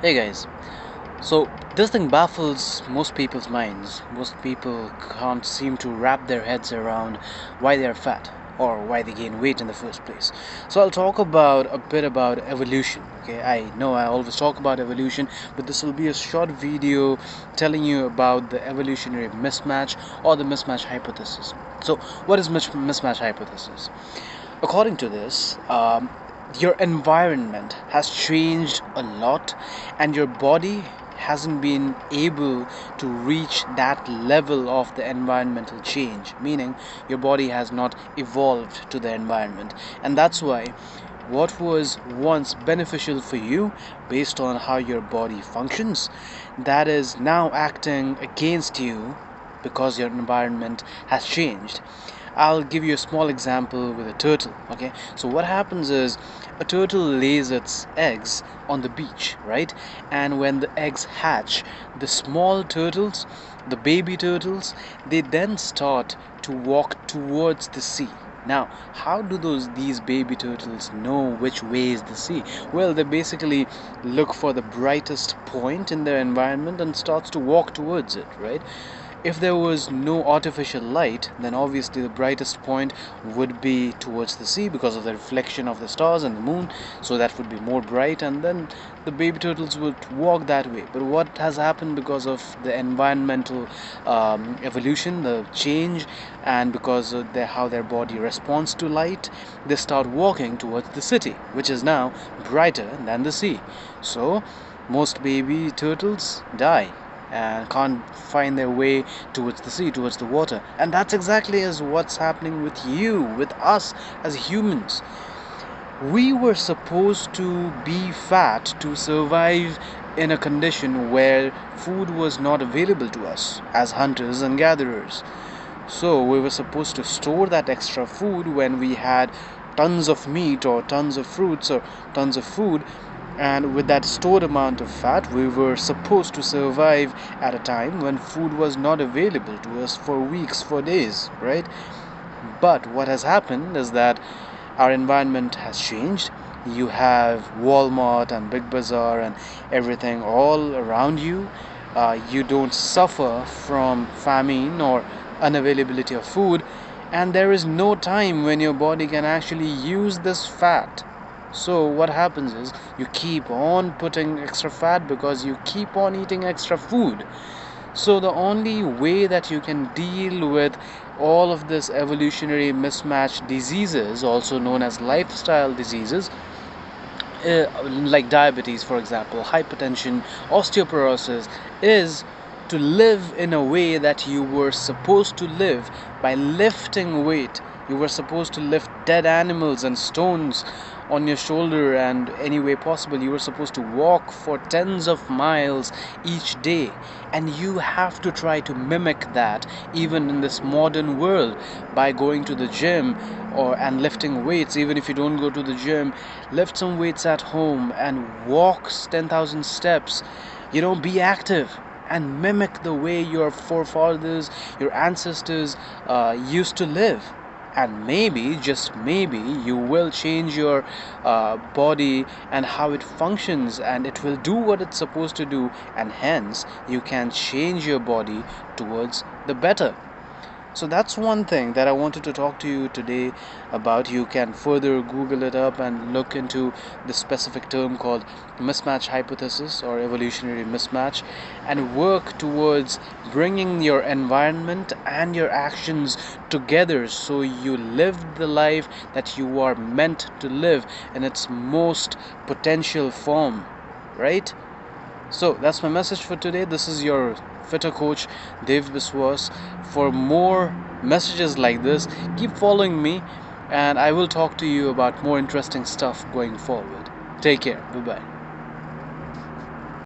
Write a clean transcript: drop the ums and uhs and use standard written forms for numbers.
Hey guys, so this thing baffles most people's minds. Most people can't seem to wrap their heads around why they are fat or why they gain weight in the first place. So I'll talk about a bit about evolution. Okay, I know I always talk about evolution, but this will be a short video telling you about the evolutionary mismatch or the mismatch hypothesis. So what is mismatch hypothesis? According to this, your environment has changed a lot, and your body hasn't been able to reach that level of the environmental change, meaning your body has not evolved to the environment. And that's why what was once beneficial for you based on how your body functions, that is now acting against you because your environment has changed. I'll give you a small example with a turtle. Okay, so what happens is a turtle lays its eggs on the beach, right? And when the eggs hatch, the small turtles, the baby turtles, they then start to walk towards the sea. Now, how do these baby turtles know which way is the sea? Well, they basically look for the brightest point in their environment and starts to walk towards it, right? If there was no artificial light, then obviously the brightest point would be towards the sea because of the reflection of the stars and the moon, so that would be more bright, and then the baby turtles would walk that way. But what has happened because of the environmental evolution, the change, and because of how their body responds to light, they start walking towards the city, which is now brighter than the sea. So most baby turtles die and can't find their way towards the sea, towards the water. And that's exactly as what's happening with you, with us as humans. We were supposed to be fat to survive in a condition where food was not available to us as hunters and gatherers. So we were supposed to store that extra food when we had tons of meat or tons of fruits or tons of food, and with that stored amount of fat, we were supposed to survive at a time when food was not available to us for weeks, for days, right? But what has happened is that our environment has changed. You have Walmart and Big Bazaar and everything all around you. You don't suffer from famine or unavailability of food, and there is no time when your body can actually use this fat. So what happens is you keep on putting extra fat because you keep on eating extra food. So the only way that you can deal with all of this evolutionary mismatch diseases, also known as lifestyle diseases, like diabetes, for example, hypertension, osteoporosis, is to live in a way that you were supposed to live by lifting weight. You were supposed to lift dead animals and stones on your shoulder, and any way possible you were supposed to walk for tens of miles each day, and you have to try to mimic that even in this modern world by going to the gym or and lifting weights. Even if you don't go to the gym, lift some weights at home and walk 10,000 steps. Be active and mimic the way your forefathers, your ancestors used to live. And maybe, just maybe, you will change your body and how it functions, and it will do what it's supposed to do, and hence you can change your body towards the better. So that's one thing that I wanted to talk to you today about. You can further Google it up and look into the specific term called mismatch hypothesis or evolutionary mismatch, and work towards bringing your environment and your actions together so you live the life that you are meant to live in its most potential form, right? So that's my message for today. This is your fitter coach, Dave Biswas. For more messages like this, keep following me, and I will talk to you about more interesting stuff going forward. Take care. Bye bye.